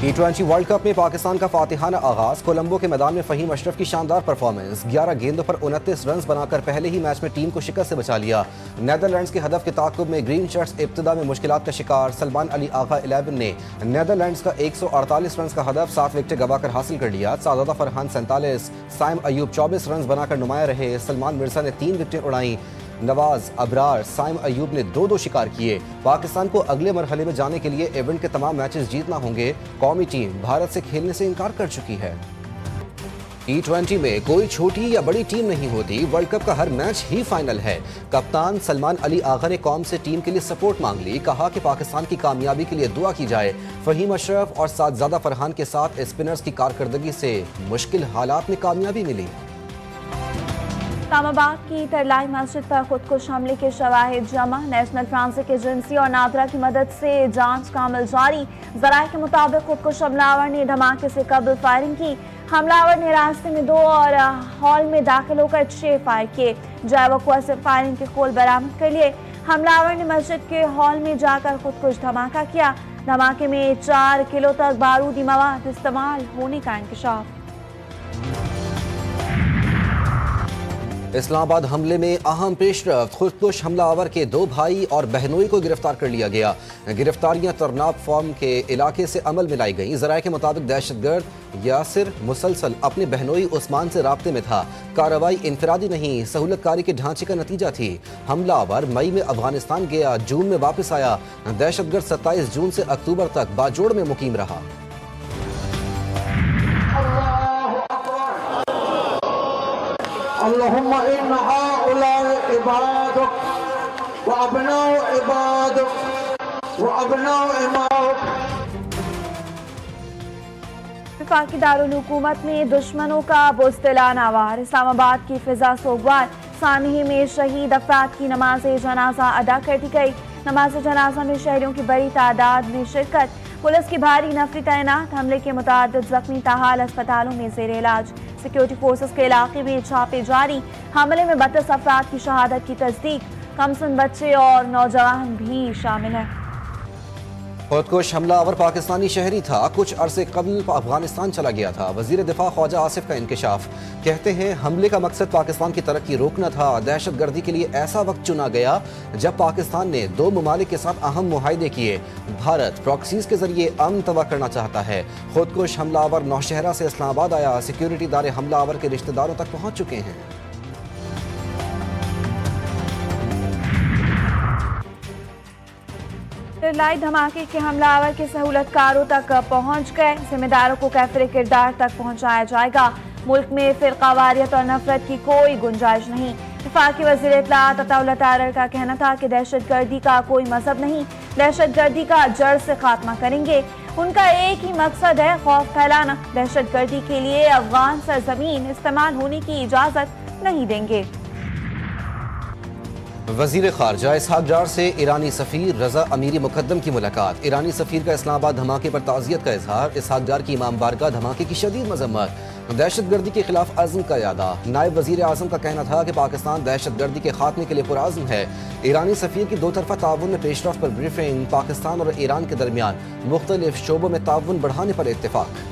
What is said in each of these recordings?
T20 world cup में पाकिस्तान का फातिहाना आगाज। कोलंबो के मैदान में फहीम अशरफ की शानदार परफॉर्मेंस। 11 गेंदों पर 29 रन बनाकर पहले ही मैच में टीम को शिकस्त से बचा लिया। नीदरलैंड्स के हदफ के ताक़ुब में ग्रीन शर्ट्स इब्तिदा में मुश्किलात का शिकार। सलमान अली आगा 11 ने नीदरलैंड्स का 148 रन का हदफ 7 विकेटें गवाकर हासिल कर लिया। सादादा फरहान 47, साइम अयूब 24 रन बनाकर नुमाया रहे। सलमान मिर्जा ने 3 विकेटें उड़ाई। नवाज अबरार, साइम अयूब ने 2-2 शिकार किए। पाकिस्तान को अगले मरहले में जाने के लिए इवेंट के तमाम मैचेस जीतना होंगे। कौमी टीम भारत से खेलने से इनकार कर चुकी है। T20 में कोई छोटी या बड़ी टीम नहीं होती, वर्ल्ड कप का हर मैच ही फाइनल है। कप्तान सलमान अली आगा ने कौम से टीम के लिए सपोर्ट मांग ली। कहा कि पाकिस्तान की कामयाबी के लिए दुआ की जाए। फहीम अशरफ और सादादा फरहान के साथ स्पिनर्स की कारकर्दगी से मुश्किल हालात में कामयाबी मिली। इस्लामाबाद की तरलाई मस्जिद पर खुदकुश हमले के शवाहिद जमा। नेशनल फ्रांसिक एजेंसी और नादरा की मदद से जांच का अमल जारी। ज़राए के मुताबिक खुदकुश हमलावर ने धमाके से कबल फायरिंग की। हमलावर ने रास्ते में 2 और हॉल में दाखिल होकर 6 फायर किए। जावकुआ से फायरिंग के खोल बरामद कर लिए। हमलावर ने मस्जिद के हॉल में जाकर खुदकुश धमाका किया। धमाके में 4 किलो तक बारूदी मवाद इस्तेमाल होने का इंकशाफ। इस्लामाबाद हमले में अहम पेशरफ्त। खुदकुश हमलावर के 2 भाई और बहनोई को गिरफ्तार कर लिया गया। गिरफ्तारियां तरनाब फार्म के इलाके से अमल में लाई गईं। ज़राए के मुताबिक दहशतगर्द यासिर मुसलसल अपने बहनोई उस्मान से राब्ते में था। कार्रवाई इनफरादी नहीं, सहूलतकारी के ढांचे का नतीजा थी। हमलावर मई में अफगानिस्तान गया, जून में वापस आया। दहशतगर्द 27 जून से अक्टूबर तक बाजोड़ में मुकीम रहा। अल्लाहुम्मा इन्ना हाउलाए इबादुक व अबनाउ इबादुक व अबनाउ इमाउक। वफाकी दारुल हुकूमत में दुश्मनों का बुज़दिला नावार। इस्लामाबाद की फिजा सोगवार। सानही में शहीद अफराद की नमाज जनाजा अदा कर दी गई। नमाज जनाजा में शहरियों की बड़ी तादाद में शिरकत। पुलिस की भारी नफरी तैनात। हमले के मुताबिक जख्मी ताहाल अस्पतालों में ज़ेर इलाज। सिक्योरिटी फोर्सेस के इलाके में छापे जारी। हमले में 32 अफराद की शहादत की तस्दीक। कमसिन बच्चे और नौजवान भी शामिल हैं। खुदकुश हमलावर पाकिस्तानी शहरी था। कुछ अरसे कबल अफगानिस्तान चला गया था। वजीर दिफा ख्वाजा आसिफ का इंकशाफ। कहते हैं हमले का मकसद पाकिस्तान की तरक्की रोकना था। दहशत गर्दी के लिए ऐसा वक्त चुना गया जब पाकिस्तान ने 2 ममालिक के साथ अहम मुआहदे किए। भारत प्रॉक्सीज के जरिए अमन तबाह करना चाहता है। खुदकुश हमलावर नौशहरा से इस्लामाबाद आया। सिक्योरिटी इदारे हमलावर के रिश्तेदारों तक पहुँच चुके हैं। लाई धमाके के हमलावर के सहूलतकारों तक पहुंच गए। जिम्मेदारों को कैफरे किरदार तक पहुंचाया जाएगा। मुल्क में फिरकावारियत और नफरत की कोई गुंजाइश नहीं। वफाकी वज़ीर इत्तलाआत अताउल्लाह तारर का कहना था कि दहशत गर्दी का कोई मजहब नहीं, दहशत गर्दी का जड़ से खात्मा करेंगे। उनका एक ही मकसद है, खौफ फैलाना। दहशत गर्दी के लिए अफगान सरजमीन इस्तेमाल होने की इजाजत नहीं देंगे। वजीर खारजा इसहाक डार से ईरानी सफीर रजा अमीरी मुकद्दम की मुलाकात। ईरानी सफीर का इस्लामाबाद धमाके पर ताज़ियत का इजहार। इसहाक डार की इमाम बारगाह धमाके की शदीद मजम्मत। दहशत गर्दी के खिलाफ अज़्म का यादा। नायब वजीर आज़म का कहना था कि पाकिस्तान दहशत गर्दी के खात्मे के लिए पुरअज़्म है। ईरानी सफीर की 2 तरफ़ा ताउन में पेशरफ्त पर ब्रीफिंग। पाकिस्तान और ईरान के दरमियान मुख्तलिफ शोबों में ताउन बढ़ाने पर इत्तेफाक।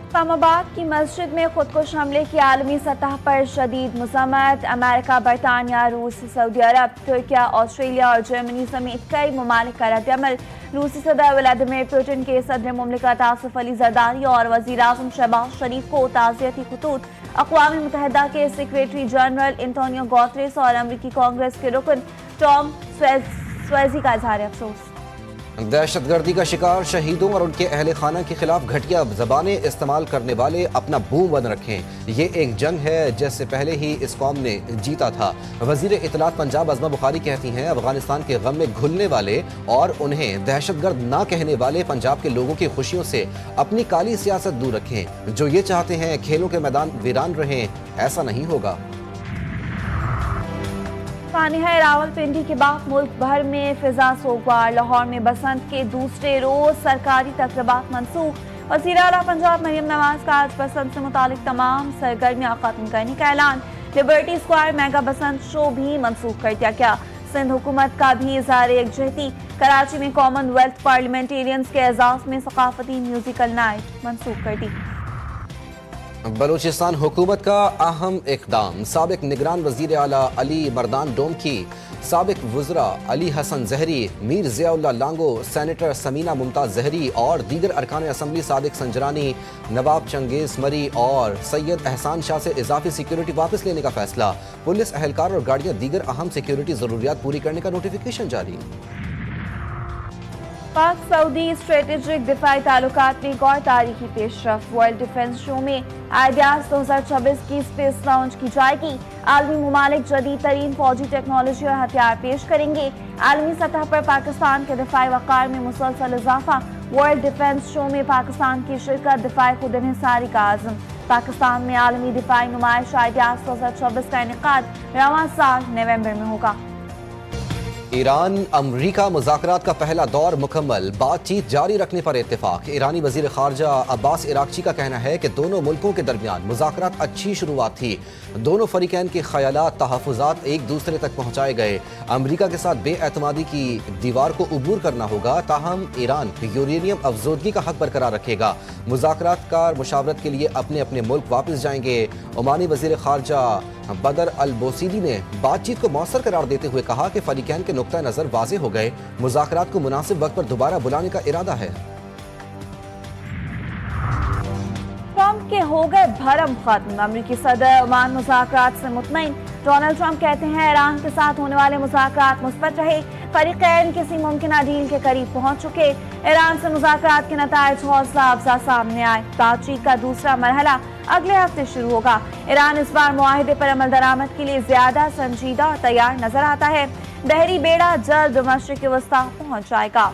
इस्लामाबाद की मस्जिद में खुदकुश हमले की आलमी सतह पर शदीद मज़म्मत। अमेरिका, बरतानिया, रूस, सऊदी अरब, तुर्किया, ऑस्ट्रेलिया और जर्मनी समेत कई ममालिक का रद्दअमल। रूसी सदर व्लादिमीर पुतिन के सदर मुमलिकत आसिफ अली ज़रदारी और वज़ीर आज़म शहबाज शरीफ को ताज़ियती खतूत। अक़वाम मुत्तहिदा के सेक्रेटरी जनरल एंटोनियो गुतेरेस और अमरीकी कांग्रेस के रुकन टॉम स्वेज़ी का इज़हार अफसोस। दहशत गर्दी का शिकार शहीदों और उनके अहल खाना के खिलाफ घटिया ज़बानें इस्तेमाल करने वाले अपना मुंह बंद रखें। ये एक जंग है जिससे पहले ही इस कौम ने जीता था। वज़ीर इत्तलाआत पंजाब अज़मा बुखारी कहती हैं, अफगानिस्तान के गम में घुलने वाले और उन्हें दहशतगर्द ना कहने वाले पंजाब के लोगों की खुशियों से अपनी काली सियासत दूर रखें। जो ये चाहते हैं खेलों के मैदान वीरान रहें, ऐसा नहीं होगा। सानिया रावलपिंडी के बाद मुल्क भर में फिजा सोगवार। लाहौर में बसंत के दूसरे रोज सरकारी तकरीबात मनसूख। वज़ीर आला पंजाब मरियम नवाज का आज बसंत से मुतालिक तमाम सरगर्मियां खत्म करने का ऐलान। लिबर्टी स्क्वायर मेगा बसंत शो भी मनसूख कर दिया गया। सिंध हुकूमत का भी इज़हार यकजहती। कराची में कॉमनवेल्थ पार्लियामेंटेरियंस के एजाज में सकाफती म्यूजिकल नाइट मनसूख कर दी। बलूचिस्तान हुकूमत का अहम इक़दाम। साबिक निगरान वज़ीर आला अली मरदान डोम की साबिक वज़रा अली हसन ज़हरी, मीर ज़ियाउल्लाह लांगो, सेनेटर समीना मुमताज़ ज़हरी और दीगर अरकान असम्बली सादिक संजरानी, नवाब चंगेज़ मरी और सैयद एहसान शाह से इजाफी सिक्योरिटी वापस लेने का फैसला। पुलिस अहलकार और गाड़ियाँ दीगर अहम सिक्योरिटी ज़रूरियात पूरी करने का नोटिफिकेशन जारी। पाक सऊदी स्ट्रेटेजिक दिफाई ताल्लुकात में एक और तारीखी पेशरफ। वर्ल्ड डिफेंस शो में आइडियाज 2026 की स्पेस लॉन्च की जाएगी। आलमी मुमालिक जदीद तरीन फौजी टेक्नोलॉजी और हथियार पेश करेंगे। आलमी सतह पर पाकिस्तान के दिफाई वक़ार में मुसलसल इजाफा। वर्ल्ड डिफेंस शो में पाकिस्तान की शिरकत दिफाई खुद इन्हिसारी का आज़म। पाकिस्तान में आलमी दिफाई नुमाइश आइडियाज 2026 का इनेकाद रवां साल नवंबर में होगा। ईरान अमरीका मुज़ाकरात का पहला दौर मुकम्मल। बातचीत जारी रखने पर इत्तेफाक। ईरानी वज़ीर ख़ारजा अब्बास इराक़ची का कहना है कि दोनों मुल्कों के दरमियान मुज़ाकरात अच्छी शुरुआत थी। दोनों फ़रीक़ैन के ख़यालात तहफ़्फ़ुज़ात एक दूसरे तक पहुँचाए गए। अमरीका के साथ बेएतमादी की दीवार को उबूर करना होगा, ताहम ईरान यूरेनियम अफजोदगी का हक़ बरकरार रखेगा। मुज़ाकरात कार मुशावरत के लिए अपने अपने मुल्क वापस जाएंगे। ओमानी वज़ीर ख़ारजा बदर अल बोसीदी ने बातचीत को मौसर करार देते हुए कहा कि फ़रीक़ैन के नुक्ता नज़र वाज़ेह हो गए। मुज़ाकरात को मुनासिब वक्त पर दोबारा बुलाने का इरादा है। ट्रंप के हो गए भरम खत्म। अमरीकी सदर ओमान मुज़ाकरात से मुतमईन। डोनाल्ड ट्रंप कहते हैं ईरान के साथ होने वाले मुज़ाकरात मुस्बत रहे। फ़रीक़ैन किसी मुमकिन डील के करीब पहुंच चुके। ईरान से मुज़ाकरात के नताइज हौसला अफजा सामने आए। बातचीत का दूसरा मरहला अगले हफ्ते शुरू होगा। ईरान इस बार मुआहिदे पर अमल दरामद के लिए ज्यादा संजीदा और तैयार नजर आता है। बहरी बेड़ा जल्द मशरिक़ वस्ता पहुंच जाएगा।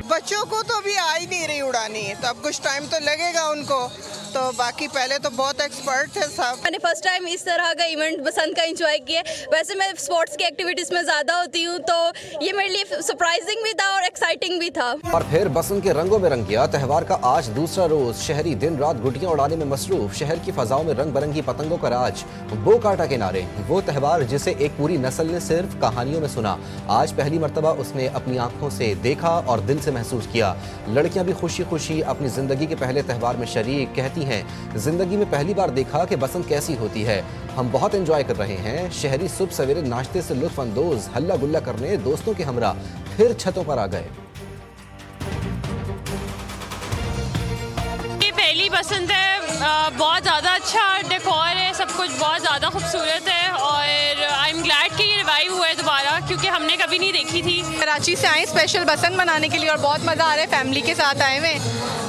बच्चों को तो अभी आ ही नहीं रही उड़ानी, तो अब कुछ टाइम तो लगेगा उनको। तो बाकी पहले तो बहुत एक्सपर्ट थे सब। मैंने फर्स्ट टाइम इस तरह का इवेंट बसंत का एंजॉय किया। वैसे मैं स्पोर्ट्स की एक्टिविटीज़ में ज़्यादा होती हूँ, तो ये मेरे लिए सरप्राइजिंग भी था और एक्साइटिंग भी था। और फिर बसंत के रंगों में रंग गया। त्यौहार का आज दूसरा रोज। शहरी दिन रात गुड्डियां उड़ाने में मसरूफ। शहर की फजाओं में रंग बिरंगी पतंगों का राज। बो काटा के नारे। वो त्यौहार जिसे एक पूरी नस्ल ने सिर्फ कहानियों में सुना, आज पहली मर्तबा उसने अपनी आंखों से देखा और दिल से महसूस किया। लड़कियां भी खुशी खुशी अपनी जिंदगी के पहले त्यौहार में शरीक। कहती हैं, जिंदगी में पहली बार देखा कि बसंत कैसी होती है। हम बहुत एंजॉय कर रहे हैं। शहरी सुबह सवेरे नाश्ते से लुत्फ अंदोज, हल्ला गुल्ला करने दोस्तों के हमरा फिर छतों पर आ गए। ये पहली बसंत है, बहुत ज़्यादा अच्छा डेकोर है, सब कुछ बहुत ज़्यादा खूबसूरत है और आई एम ग्लैड कि ये रिवाइव हुआ है दोबारा, क्योंकि हमने कभी नहीं देखी थी। कराची से आए स्पेशल बसंत मनाने के लिए और बहुत मज़ा आ रहा है। फैमिली के साथ आए हुए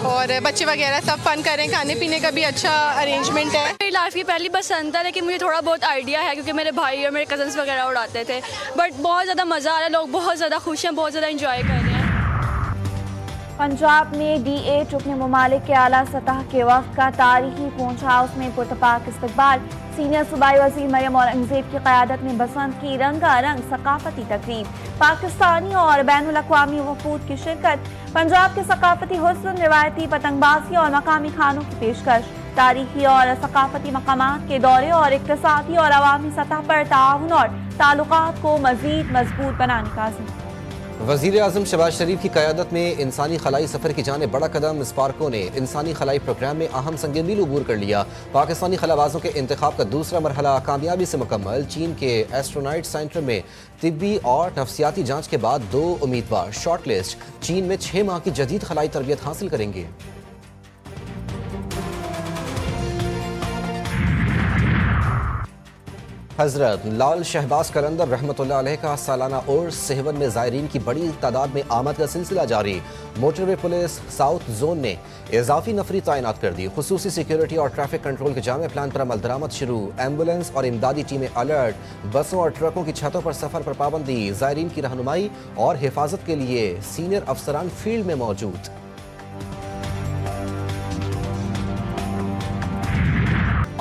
और बच्चे वगैरह सब फन कर रहे हैं। खाने पीने का भी अच्छा अरेंजमेंट है। मेरी लाइफ की पहली बसंत है, लेकिन मुझे थोड़ा बहुत आइडिया है क्योंकि मेरे भाई और मेरे कजन्स वगैरह उड़ाते थे। बट बहुत ज़्यादा मज़ा आ रहा है, लोग बहुत ज़्यादा खुश हैं, बहुत ज़्यादा इंजॉय कर रहे हैं। पंजाब में D8 रुकने ममालिक के आला सतह के वक्त का तारीखी पहुंच हाउस में पुरतपाक इस्तकबाल। सीनियर सूबाई वज़ीर मरियम औरंगज़ेब की क़यादत में बसंत की रंगारंग सकाफती तकरीब। पाकिस्तानी और बैनुल अक़वामी वफ़ूद की शिरकत। पंजाब के सकाफती हुस्न, रिवायती पतंगबाजी और मकामी खानों की पेशकश। तारीखी और सकाफती मकामात के दौरे और इक़्तिसादी और अवामी सतह पर ताउन और ताल्लुकात को मज़ीद मजबूत बनाने का अज़्म। वज़ीर आज़म शहबाज शरीफ की क़यादत में इंसानी खलाई सफ़र की जाने बड़ा कदम। स्पार्को ने इंसानी खलाई प्रोग्राम में अहम संग मील अबूर कर लिया। पाकिस्तानी खलाबाजों के इंतखाब का दूसरा मरहला कामयाबी से मुकम्मल। चीन के एस्ट्रोनाइट सेंटर में तिब्बी और नफ्सियाती जांच के बाद 2 उम्मीदवार शॉर्ट लिस्ट। चीन में 6 माह की जदीद खलाई तरबियत हासिल करेंगे। हजरत लाल शहबाज कलंदर रहमतुल्लाह अलैह का सालाना उर्स। सेहवन में ज़ायरीन की बड़ी तादाद में आमद का सिलसिला जारी। मोटरवे पुलिस साउथ जोन ने इजाफी नफरी तैनात कर दी। खुसूसी सिक्योरिटी और ट्रैफिक कंट्रोल के जामे प्लान पर अमल दरामद शुरू। एम्बुलेंस और इमदादी टीमें अलर्ट। बसों और ट्रकों की छतों पर सफर पर पाबंदी। ज़ायरीन की रहनुमाई और हिफाजत के लिए सीनियर अफसरान फील्ड में मौजूद।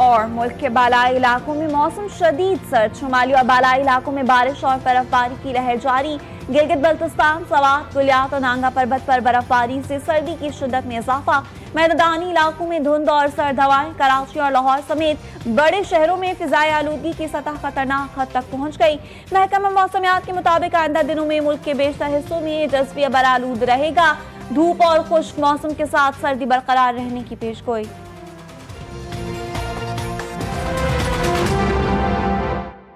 और मुल्क के बालाई इलाकों में मौसम शदीद सर्द। शुमाली और बालाई इलाकों में बारिश और बर्फबारी की लहर जारी। गिलगित बल्तिस्तान, सवात, गुलियात और नांगा पर्वत पर बर्फबारी से सर्दी की शिद्दत में इजाफा। मैदानी इलाकों में धुंध और सर्द हवाएं। कराची और लाहौर समेत बड़े शहरों में फिजाई आलूदगी की सतह खतरनाक हद तक पहुंच गई। महकमा मौसमियात के मुताबिक आइंदा दिनों में मुल्क के बेशतर हिस्सों में जज़्बी बरालूद रहेगा। धूप और खुश्क मौसम के साथ सर्दी बरकरार रहने की पेशगोई।